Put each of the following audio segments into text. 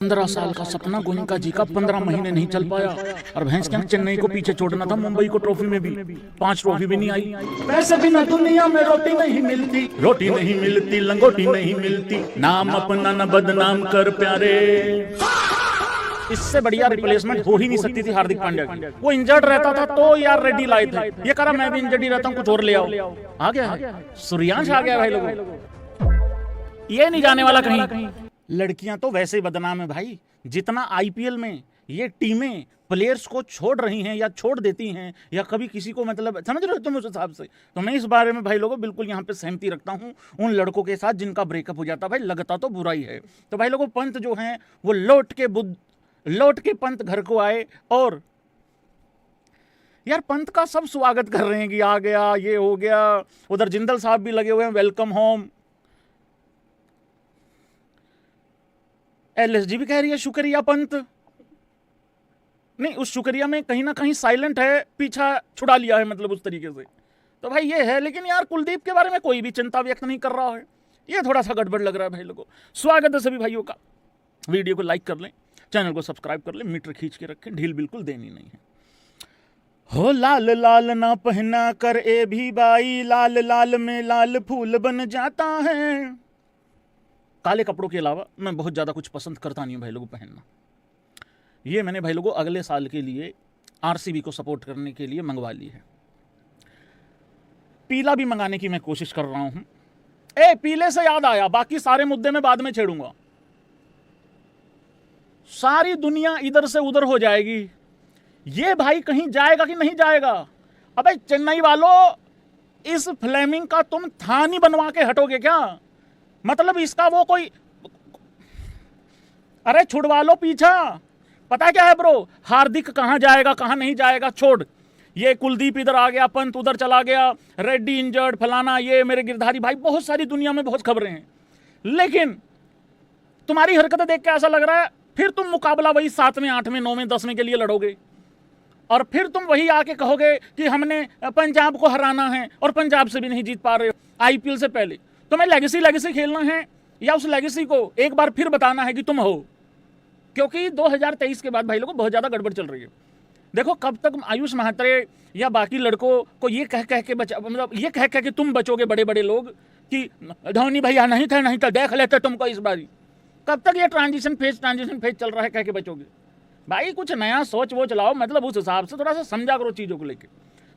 15 साल का सपना गोयनका जी का 15 महीने नहीं चल पाया और भैंस क्या चेन्नई को पीछे छोड़ना था। मुंबई को ट्रॉफी में भी 5 ट्रॉफी भी नहीं आई। वैसे भी ना दुनिया में रोटी नहीं मिलती, रोटी नहीं मिलती, लंगोटी नहीं मिलती, नाम अपना न बदनाम कर प्यारे। इससे बढ़िया रिप्लेसमेंट हो ही नहीं सकती थी हार्दिक पांड्या की। वो इंजर्ड रहता था तो यार रेड्डी लाए थे, ये करा मैं भी इंजर्ड ही रहता हूँ, कुछ और ले आओ। आ गया सूर्यांश, आ गया भाई लोगों, ये नहीं जाने वाला कहीं। लड़कियां तो वैसे ही बदनाम है भाई। जितना आईपीएल में ये टीमें प्लेयर्स को छोड़ रही हैं या छोड़ देती हैं या कभी किसी को, मतलब समझ रहे हो तुम उस हिसाब से, तो मैं इस बारे में भाई लोगों बिल्कुल यहाँ पे सहमति रखता हूँ उन लड़कों के साथ जिनका ब्रेकअप हो जाता। भाई लगता तो बुरा ही है। तो भाई लोगों पंत जो हैं वो लौट के पंत घर को आए और यार पंत का सब स्वागत कर रहे हैं कि आ गया, ये हो गया। उधर जिंदल साहब भी लगे हुए हैं, वेलकम होम। एलएसजी भी कह रही है शुक्रिया पंत। नहीं, उस शुक्रिया में कहीं ना कहीं साइलेंट है, पीछा छुड़ा लिया है, मतलब उस तरीके से। तो भाई ये है, लेकिन यार कुलदीप के बारे में कोई भी चिंता व्यक्त नहीं कर रहा है। ये थोड़ा सा गड़बड़ लग रहा है भाई लोगों। स्वागत है सभी भाइयों का। वीडियो को लाइक कर लें, चैनल को सब्सक्राइब कर लें, मीटर खींच के रखें, ढील बिल्कुल देनी नहीं है। हो लाल लाल ना पहना कर ए भी बाई, लाल लाल में लाल फूल बन जाता है। काले कपड़ों के अलावा मैं बहुत ज़्यादा कुछ पसंद करता नहीं हूँ भाई लोगों पहनना। ये मैंने भाई लोगों अगले साल के लिए आरसीबी को सपोर्ट करने के लिए मंगवा ली है। पीला भी मंगाने की मैं कोशिश कर रहा हूँ। पीले से याद आया, बाकी सारे मुद्दे मैं बाद में छेड़ूंगा। सारी दुनिया इधर से उधर हो जाएगी, ये भाई कहीं जाएगा कि नहीं जाएगा? अबे चेन्नई वालों, इस फ्लेमिंग का तुम थान ही बनवा के हटोगे क्या? मतलब इसका वो कोई, अरे छुड़वा लो पीछा। पता क्या है ब्रो, हार्दिक कहां जाएगा कहां नहीं जाएगा छोड़। ये कुलदीप इधर आ गया, पंत उधर चला गया, रेड्डी इंजर्ड, फलाना, ये मेरे गिरधारी भाई, बहुत सारी दुनिया में बहुत खबरें हैं। लेकिन तुम्हारी हरकतें देख के ऐसा लग रहा है फिर तुम मुकाबला वही 7वें 8वें 9वें 10वें के लिए लड़ोगे और फिर तुम वही आके कहोगे कि हमने पंजाब को हराना है और पंजाब से भी नहीं जीत पा रहे हो। आईपीएल से पहले तुम्हें लेगेसी खेलना है या उस लेगेसी को एक बार फिर बताना है कि तुम हो? क्योंकि 2023 के बाद भाई लोगों बहुत ज्यादा गड़बड़ चल रही है। देखो कब तक आयुष महात्रे या बाकी लड़कों को ये कह के मतलब ये कह के तुम बचोगे, बड़े बड़े लोग, कि धोनी भैया नहीं था देख लेते तुमको इस बारी। कब तक ये ट्रांजिशन फेज चल रहा है कह के बचोगे? भाई कुछ नया सोच वो चलाओ, मतलब उस हिसाब से थोड़ा सा समझा करो चीज़ों को लेकर।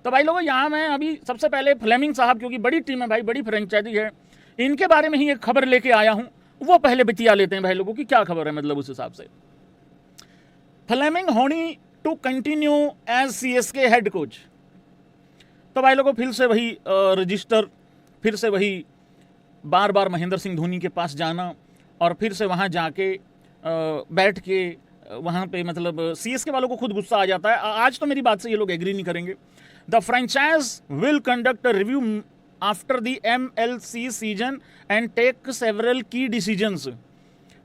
तो भाई लोगों यहाँ मैं अभी सबसे पहले फ्लेमिंग साहब, क्योंकि बड़ी टीम है भाई, बड़ी फ्रेंचाइजी है, इनके बारे में ही एक खबर लेके आया हूँ। वो पहले बतिया लेते हैं भाई लोगों की क्या खबर है, मतलब उस हिसाब से। फ्लेमिंग होनी to continue as CSK head coach. तो भाई लोगों फिर से वही रजिस्टर, फिर से वही बार बार महेंद्र सिंह धोनी के पास जाना और फिर से वहाँ जाके बैठ के वहाँ पे, मतलब सीएसके वालों को खुद गुस्सा आ जाता है। आज तो मेरी बात से ये लोग एग्री नहीं करेंगे। The franchise will conduct a review after the MLC season and take several key decisions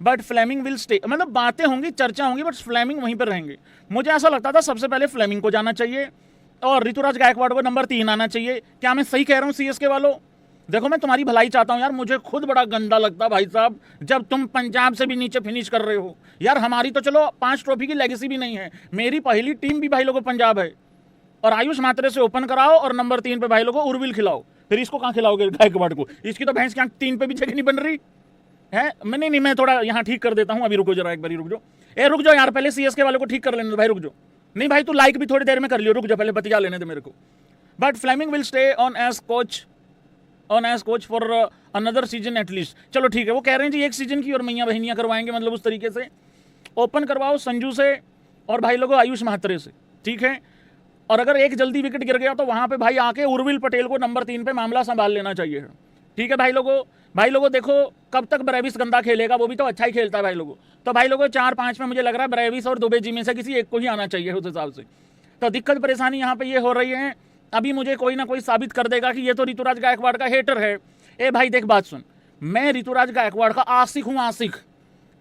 but Fleming will stay. मतलब बातें होंगी, चर्चा होंगी, बट फ्लेमिंग वहीं पर रहेंगे। मुझे ऐसा लगता था सबसे पहले फ्लेमिंग को जाना चाहिए और ऋतुराज गायकवाड़ को नंबर 3 आना चाहिए। क्या मैं सही कह रहा हूँ सीएसके वालों? देखो मैं तुम्हारी भलाई चाहता हूँ यार, मुझे खुद बड़ा गंदा लगता भाई साहब जब तुम पंजाब से भी नीचे फिनिश कर रहे हो। यार हमारी तो चलो 5 ट्रॉफी की लेगेसी भी नहीं है, मेरी पहली टीम भी भाई लोगों पंजाब है। और आयुष मात्रे से ओपन कराओ और नंबर 3 पे भाई लोगों उर्विल खिलाओ। फिर इसको कहाँ खिलाओगे गायकवाड़ को? इसकी तो भैंस क्या 3 पे भी जगह नहीं बन रही है। नहीं, मैं थोड़ा यहाँ ठीक कर देता हूँ। अभी रुको जरा, एक बार रुक जाओ। रुक जाओ यार, पहले सीएसके वालों को ठीक कर लेने दो भाई, रुक जाओ। नहीं भाई तू लाइक भी थोड़ी देर में कर लियो, रुक जाओ पहले बतिया लेने दे मेरे को। But Fleming will stay on as coach for another season at least. चलो ठीक है, वो कह रहे हैं जी एक सीजन की और मैया बहनियां करवाएंगे, मतलब उस तरीके से। ओपन करवाओ संजू से और भाई लोगों आयुष महात्रे से, ठीक है। और अगर एक जल्दी विकेट गिर गया तो वहां पे भाई आके उर्विल पटेल को नंबर 3 पे मामला संभाल लेना चाहिए, ठीक है भाई लोगों देखो कब तक ब्रेविस गंदा खेलेगा, वो भी तो अच्छा ही खेलता है भाई लोगों। तो भाई लोगों 4-5 में मुझे लग रहा है ब्रेविस और दुबे जी में से किसी एक को ही आना चाहिए उस हिसाब से। तो दिक्कत परेशानी यहाँ पे ये हो रही है, अभी मुझे कोई ना कोई साबित कर देगा कि ये तो ऋतुराज गायकवाड़ का हेटर है। भाई देख बात सुन, मैं ऋतुराज गायकवाड़ का आशिक हूँ, आशिक,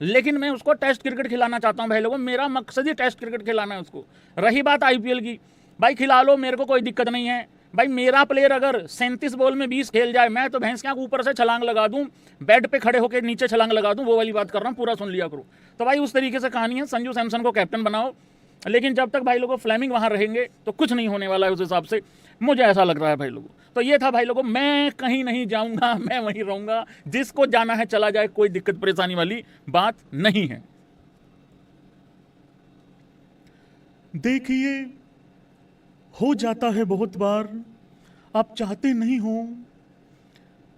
लेकिन मैं उसको टेस्ट क्रिकेट खिलाना चाहता हूँ भाई लोगों। मेरा मकसद ही टेस्ट क्रिकेट खिलाना है उसको। रही बात आईपीएल की, भाई खिला लो, मेरे को कोई दिक्कत नहीं है। भाई मेरा प्लेयर अगर 37 बॉल में 20 खेल जाए, मैं तो भैंस के ऊपर से छलांग लगा दूं, बेड पे खड़े होकर नीचे छलांग लगा दूं, वो वाली बात कर रहा हूं, पूरा सुन लिया करो। तो भाई उस तरीके से कहानी है, संजू सैमसन को कैप्टन बनाओ, लेकिन जब तक भाई लोगों फ्लेमिंग वहाँ रहेंगे तो कुछ नहीं होने वाला है, उस हिसाब से मुझे ऐसा लग रहा है भाई लोगों। तो ये था भाई लोगों, मैं कहीं नहीं जाऊंगा, मैं वहीं रहूंगा, जिसको जाना है चला जाए, कोई दिक्कत परेशानी वाली बात नहीं है। देखिए, हो जाता है बहुत बार, आप चाहते नहीं हो,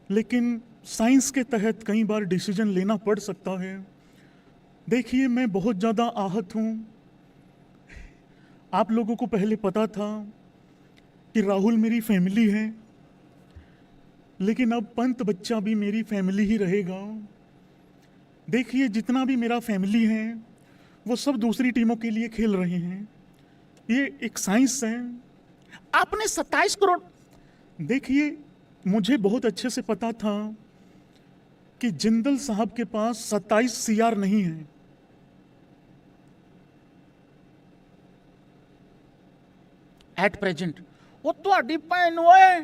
लेकिन साइंस के तहत कई बार डिसीजन लेना पड़ सकता है। देखिए, मैं बहुत ज़्यादा आहत हूँ। आप लोगों को पहले पता था कि राहुल मेरी फैमिली है, लेकिन अब पंत बच्चा भी मेरी फैमिली ही रहेगा। देखिए, जितना भी मेरा फैमिली है वो सब दूसरी टीमों के लिए खेल रहे हैं, ये एक साइंस है। आपने 27 करोड़, देखिए मुझे बहुत अच्छे से पता था कि जिंदल साहब के पास 27 CR नहीं है। एट प्रेजेंट वो तो डिपेंड हुए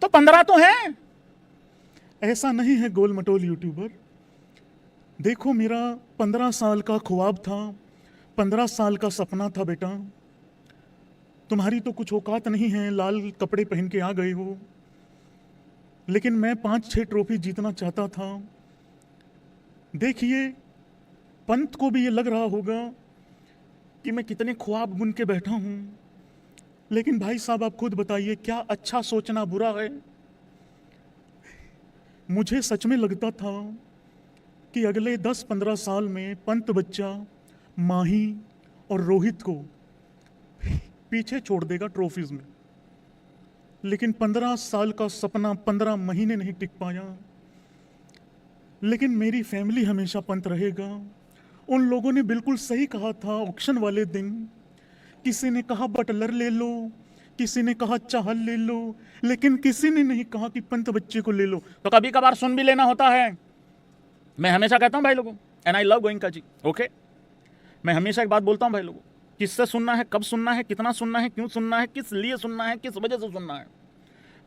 तो 15 तो है। ऐसा नहीं है गोल मटोल यूट्यूबर। देखो, मेरा 15 साल का ख्वाब था, 15 साल का सपना था बेटा। तुम्हारी तो कुछ औकात नहीं है, लाल कपड़े पहन के आ गए हो, लेकिन मैं 5-6 ट्रॉफी जीतना चाहता था। देखिए, पंत को भी ये लग रहा होगा कि मैं कितने ख्वाब बुन के बैठा हूं, लेकिन भाई साहब आप खुद बताइए, क्या अच्छा सोचना बुरा है? मुझे सच में लगता था कि अगले 10-15 साल में पंत बच्चा माही और रोहित को पीछे छोड़ देगा ट्रॉफीज में, लेकिन 15 साल का सपना 15 महीने नहीं टिक पाया। लेकिन मेरी फैमिली हमेशा पंत रहेगा। उन लोगों ने बिल्कुल सही कहा था ऑक्शन वाले दिन। किसी ने कहा बटलर ले लो, किसी ने कहा चाहल ले लो, लेकिन किसी ने नहीं कहा कि पंत बच्चे को ले लो। तो कभी कभार सुन भी लेना होता है। मैं हमेशा कहता हूं भाई लोगों, and I love Goenka ji, okay, मैं हमेशा एक बात बोलता हूं भाई लोगों, किससे सुनना है, कब सुनना है, कितना सुनना है, क्यों सुनना है, किस लिए सुनना है, किस वजह से सुनना है।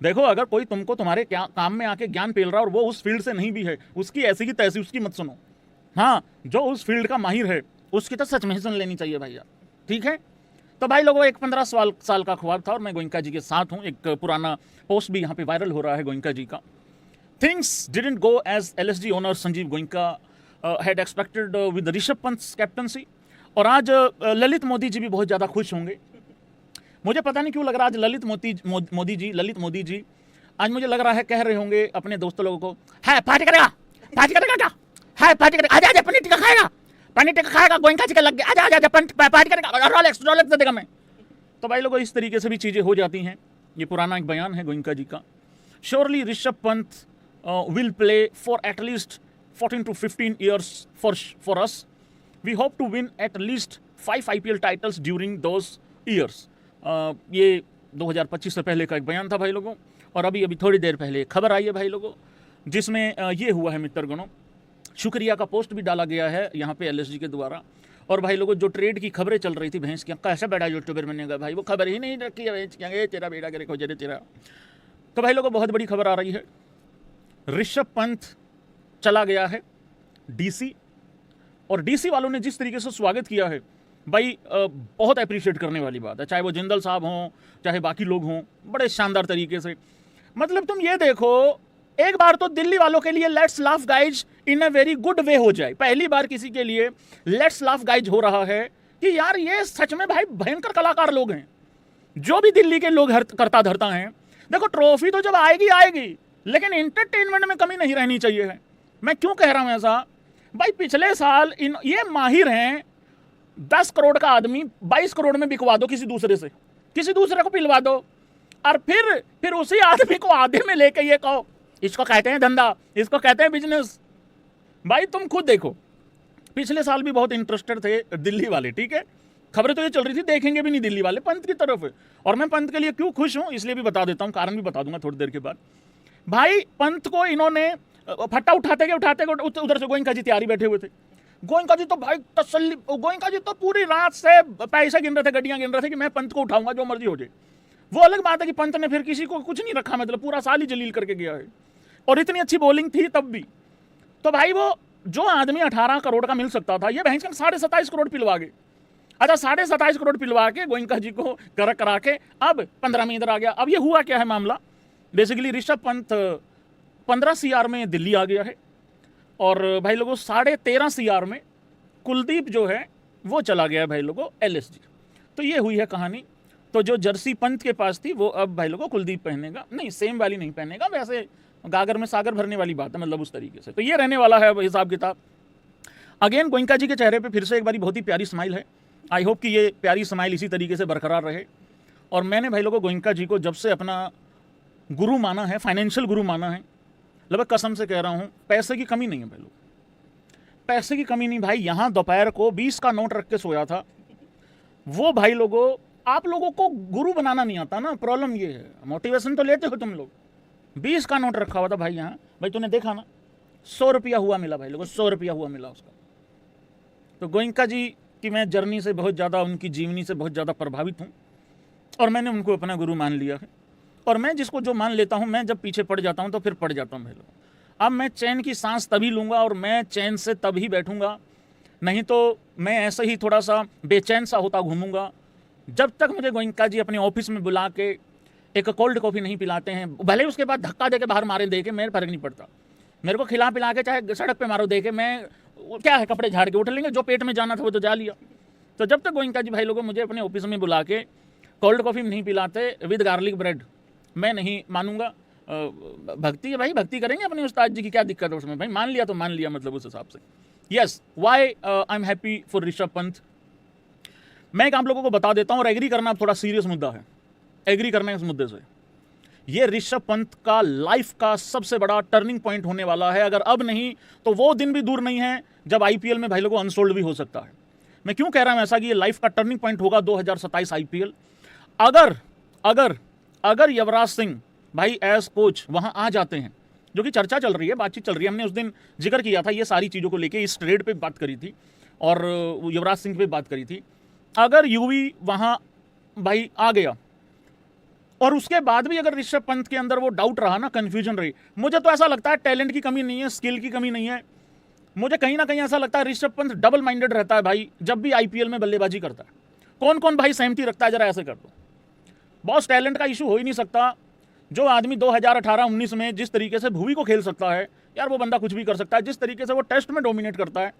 देखो, अगर कोई तुमको तुम्हारे काम में आके ज्ञान पेल रहा है और वो उस फील्ड से नहीं भी है, उसकी ऐसी की तैसी उसकी मत सुनो। हाँ, जो उस फील्ड का माहिर है उसकी तो सच में ही सुन लेनी चाहिए भैया, ठीक है। तो भाई लोगों, एक 15 साल का ख्वाब था और मैं गोइंका जी के साथ हूँ। एक पुराना पोस्ट भी यहाँ पे वायरल हो रहा है गोइंका जी का। Things didn't go as LSG owner Sanjiv Goenka had expected with Rishabh Pant captaincy. और आज ललित मोदी जी भी बहुत ज़्यादा खुश होंगे। मुझे पता नहीं क्यों लग रहा है आज ललित मोदी जी आज मुझे लग रहा है कह रहे होंगे अपने दोस्तों लोगों को, है पार्टी करेगा क्या, है पार्टी करेगा, आजा पनीर टिक्का खाएगा, पनीर टिक्का खाएगा, गोइंका जी का लग गया, आजा पार्टी करेगा, रोलेक्स दे देगा मैं। तो भाई लोगों, इस तरीके से भी चीज़ें हो जाती हैं। ये पुराना एक बयान है गोइंका जी का। Surely Rishabh Pant will play for at least 14 to 15 years for us. We hope to win at least 5 IPL titles during those years. ये 2025 से पहले का एक बयान था भाई लोगों। और अभी थोड़ी देर पहले खबर आई है भाई लोगों, जिसमें ये हुआ है मित्रगणों, शुक्रिया का पोस्ट भी डाला गया है यहाँ पे LSG के द्वारा। और भाई लोगों, जो ट्रेड की खबरें चल रही थी भैंस की, कैसे बैठा यूट्यूबर बनेगा भाई, वो खबर ही नहीं रखी है भैंस की, तेरा बेटा करे खोजे तेरा। तो भाई लोगों, बहुत बड़ी खबर आ रही है, ऋषभ पंत चला गया है DC। और DC वालों ने जिस तरीके से स्वागत किया है भाई, बहुत अप्रिशिएट करने वाली बात है। चाहे वो जिंदल साहब हों, चाहे बाकी लोग हों, बड़े शानदार तरीके से। मतलब तुम ये देखो, एक बार तो दिल्ली वालों के लिए let's laugh guys in a very good way हो जाए। पहली बार किसी के लिए लेट्स लाफ गाइज हो रहा है कि यार ये सच में भाई भयंकर कलाकार लोग हैं, जो भी दिल्ली के लोग करता धरता हैं। देखो, ट्रॉफी तो जब आएगी, लेकिन एंटरटेनमेंट में कमी नहीं रहनी चाहिए है। मैं क्यों कह रहा हूं ऐसा भाई, पिछले साल ये माहिर हैं, 10 करोड़ का आदमी 22 करोड़ में बिकवा दो किसी दूसरे को पिलवा दो, और फिर उसी आदमी को आधे में लेके ये कहो इसको कहते हैं धंधा, इसको कहते हैं बिजनेस। भाई तुम खुद देखो, पिछले साल भी बहुत इंटरेस्टेड थे दिल्ली वाले, ठीक है, खबरें तो ये चल रही थी देखेंगे भी नहीं दिल्ली वाले पंत की तरफ। और मैं पंत के लिए क्यों खुश हूं इसलिए भी बता देता हूं, कारण भी बता दूंगा थोड़ी देर के बाद। भाई पंत को इन्होंने फट्टा उठाते उधर से गोइंका जी तैयारी बैठे हुए थे। गोइंका जी तो भाई तसल्ली, गोइंका जी तो पूरी रात से पैसे गिन रहे थे, गड्डियां गिन रहे थे कि मैं पंत को उठाऊंगा जो मर्जी हो जाए। वो अलग बात है कि पंत ने फिर किसी को कुछ नहीं रखा, मतलब पूरा साल ही जलील करके गया है, और इतनी अच्छी बॉलिंग थी तब भी। तो भाई वो जो आदमी 18 करोड़ का मिल सकता था, ये भैंस का 27.5 करोड़ पिलवा गए। अच्छा, 27.5 करोड़ पिलवा के गोयनका जी को करा के अब 15 में इधर आ गया। अब ये हुआ क्या है मामला, बेसिकली ऋषभ पंत 15 CR में दिल्ली आ गया है और भाई लोगों 13.5 CR में कुलदीप जो है वो चला गया है भाई लोगों LSG। तो ये हुई है कहानी। तो जो जर्सी पंत के पास थी वो अब भाई लोगों कुलदीप पहनेगा, नहीं सेम वाली नहीं पहनेगा, वैसे गागर में सागर भरने वाली बात है, मतलब उस तरीके से। तो ये रहने वाला है हिसाब किताब। अगेन गोयनका जी के चेहरे पे फिर से एक बारी बहुत ही प्यारी स्माइल है। आई होप कि ये प्यारी स्माइल इसी तरीके से बरकरार रहे। और मैंने भाई लोगों गोयनका जी को जब से अपना गुरु माना है, फाइनेंशियल गुरु माना है, लगभग कसम से कह रहा हूँ, पैसे की कमी नहीं है भाई लोग, पैसे की कमी नहीं भाई। यहाँ दोपहर को 20 का नोट रख के सोया था वो भाई लोगों। आप लोगों को गुरु बनाना नहीं आता ना, प्रॉब्लम ये है। मोटिवेशन तो लेते हो तुम लोग, 20 का नोट रखा हुआ था भाई यहाँ। भाई तूने देखा ना, 100 रुपया हुआ मिला भाई लोगों, 100 रुपया हुआ मिला उसका। तो गोयनका जी की मैं जर्नी से बहुत ज़्यादा, उनकी जीवनी से बहुत ज़्यादा प्रभावित हूँ और मैंने उनको अपना गुरु मान लिया है। और मैं जिसको जो मान लेता हूँ, मैं जब पीछे पड़ जाता हूँ तो फिर पड़ जाता हूँ भाई लोग। अब मैं चैन की सांस तभी लूँगा और मैं चैन से तभी बैठूँगा, नहीं तो मैं ऐसे ही थोड़ा सा बेचैन सा होता घूमूंगा। जब तक मुझे गोयनका जी अपने ऑफिस में बुला के एक कोल्ड कॉफ़ी नहीं पिलाते हैं, भले उसके बाद धक्का दे के बाहर मारे दे के, मेरे फर्क नहीं पड़ता। मेरे को खिला पिला के चाहे सड़क पे मारो दे के, मैं क्या है, कपड़े झाड़ के उठ लेंगे, जो पेट में जाना था वो तो जा लिया। तो जब तक गोयनका जी भाई लोगों मुझे अपने ऑफिस में बुला के कोल्ड कॉफ़ी नहीं पिलाते विद गार्लिक ब्रेड, मैं नहीं मानूंगा। भक्ति है भाई, भक्ति करेंगे अपने उस्ताद जी की, क्या दिक्कत है उसमें भाई, मान लिया तो मान लिया, मतलब उस हिसाब से। Yes, why I am happy for Rishabh Pant. मैं एक आप लोगों को बता देता हूँ, और एग्री करना थोड़ा सीरियस मुद्दा है, एग्री करना है इस मुद्दे से। ये ऋषभ पंत का लाइफ का सबसे बड़ा टर्निंग पॉइंट होने वाला है। अगर अब नहीं तो वो दिन भी दूर नहीं है जब IPL में भाई लोगों अनसोल्ड भी हो सकता है। मैं क्यों कह रहा हूं ऐसा कि ये लाइफ का टर्निंग पॉइंट होगा 2027 IPL। अगर अगर अगर युवराज सिंह भाई एज कोच वहां आ जाते हैं, जो कि चर्चा चल रही है, बातचीत चल रही है, हमने उस दिन जिक्र किया था ये सारी चीज़ों को लेके, इस ट्रेड पे बात करी थी और युवराज सिंह पे बात करी थी। अगर यूवी वहां भाई आ गया और उसके बाद भी अगर ऋषभ पंत के अंदर वो डाउट रहा ना, कंफ्यूजन रही, मुझे तो ऐसा लगता है टैलेंट की कमी नहीं है, स्किल की कमी नहीं है, मुझे कहीं ना कहीं ऐसा लगता है ऋषभ पंत डबल माइंडेड रहता है भाई जब भी IPL में बल्लेबाजी करता है। कौन कौन भाई सहमति रखता है, जरा ऐसे कर दो। बॉस, टैलेंट का इशू हो ही नहीं सकता। जो आदमी 2018-19 में जिस तरीके से भुवी को खेल सकता है यार, वो बंदा कुछ भी कर सकता है। जिस तरीके से वो टेस्ट में डोमिनेट करता है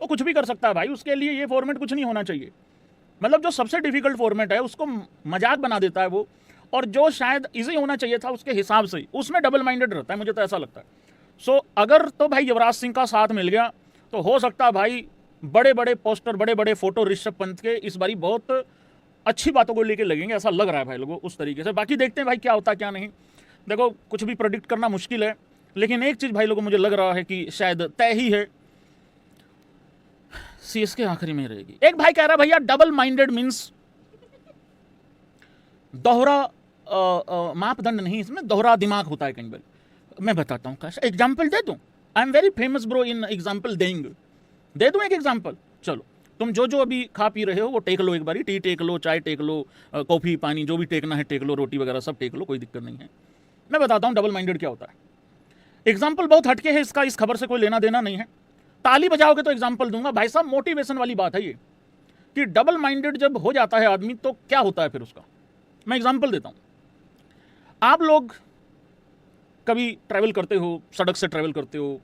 वो कुछ भी कर सकता है भाई। उसके लिए ये फॉर्मेट कुछ नहीं होना चाहिए, मतलब जो सबसे डिफिकल्ट फॉर्मेट है उसको मजाक बना देता है वो, और जो शायद इजी होना चाहिए था उसके हिसाब से उसमें डबल माइंडेड रहता है, मुझे तो ऐसा लगता है। सो अगर तो भाई युवराज सिंह का साथ मिल गया तो हो सकता है भाई बड़े बड़े पोस्टर, बड़े बड़े फोटो ऋषभ पंत के इस बारी बहुत अच्छी बातों को लेके लगेंगे, ऐसा लग रहा है भाई लोगों उस तरीके से। बाकी देखते हैं भाई क्या होता है क्या नहीं। देखो कुछ भी प्रेडिक्ट करना मुश्किल है, लेकिन एक चीज़ भाई लोगों मुझे लग रहा है कि शायद तय ही है, CSK आखिरी में रहेगी। एक भाई कह रहा है भैया डबल माइंडेड मीन्स दोहरा मापदंड नहीं, इसमें दोहरा दिमाग होता है कहीं बार। मैं बताता हूँ, कैसे एग्जाम्पल दे दूँ? I am very famous bro in example देंगे, दे दूँ एक एग्जाम्पल। चलो तुम जो जो अभी खा पी रहे हो वो टेक लो, एक बारी टी टेक लो, चाय टेक लो, कॉफ़ी पानी जो भी टेकना है टेक लो, रोटी वगैरह सब टेक लो, कोई दिक्कत नहीं है। मैं बताता हूँ डबल माइंडेड क्या होता है। एग्जाम्पल बहुत हटके है इसका, इस खबर से कोई लेना देना नहीं है। ताली बजाओगे तो एग्जाम्पल दूंगा भाई साहब, मोटिवेशन वाली बात है ये कि डबल माइंडेड जब हो जाता है आदमी तो क्या होता है फिर उसका। मैं एग्जाम्पल देता हूँ। आप लोग कभी ट्रैवल करते हो, सड़क से ट्रैवल करते हो,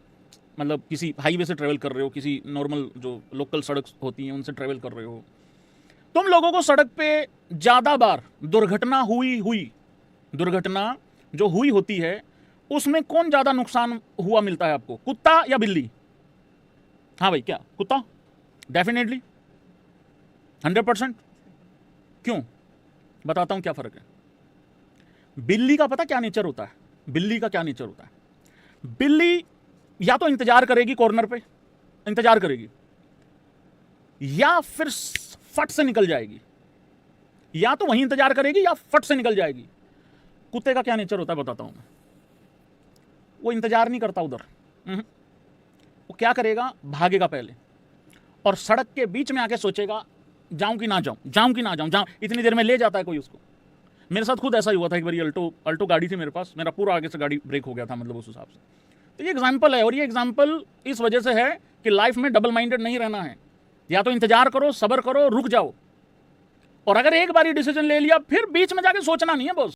मतलब किसी हाईवे से ट्रैवल कर रहे हो, किसी नॉर्मल जो लोकल सड़क होती हैं उनसे ट्रैवल कर रहे हो, तुम लोगों को सड़क पे ज़्यादा बार दुर्घटना जो हुई होती है उसमें कौन ज़्यादा नुकसान हुआ मिलता है आपको, कुत्ता या बिल्ली? हाँ भाई, क्या कुत्ता? डेफिनेटली 100%। क्यों? बताता हूं क्या फ़र्क है। बिल्ली का पता क्या नेचर होता है? बिल्ली का क्या नेचर होता है? बिल्ली या तो इंतजार करेगी, कॉर्नर पे इंतजार करेगी, या फिर फट से निकल जाएगी, या तो वहीं इंतजार करेगी या फट से निकल जाएगी। कुत्ते का क्या नेचर होता है बताता हूं मैं। वो इंतजार नहीं करता उधर, वो क्या करेगा, भागेगा पहले और सड़क के बीच में आके सोचेगा जाऊं कि ना जाऊं, जाऊं कि ना जाऊं, जाऊं, इतनी देर में ले जाता है कोई उसको। मेरे साथ खुद ऐसा ही हुआ था एक बार। अल्टो गाड़ी थी मेरे पास, मेरा पूरा आगे से गाड़ी ब्रेक हो गया था, मतलब उस हिसाब से। तो ये एग्जाम्पल है, और ये एग्जाम्पल इस वजह से है कि लाइफ में डबल माइंडेड नहीं रहना है। या तो इंतजार करो, सब्र करो, रुक जाओ, और अगर एक बार डिसीजन ले लिया फिर बीच में जाके सोचना नहीं है बॉस।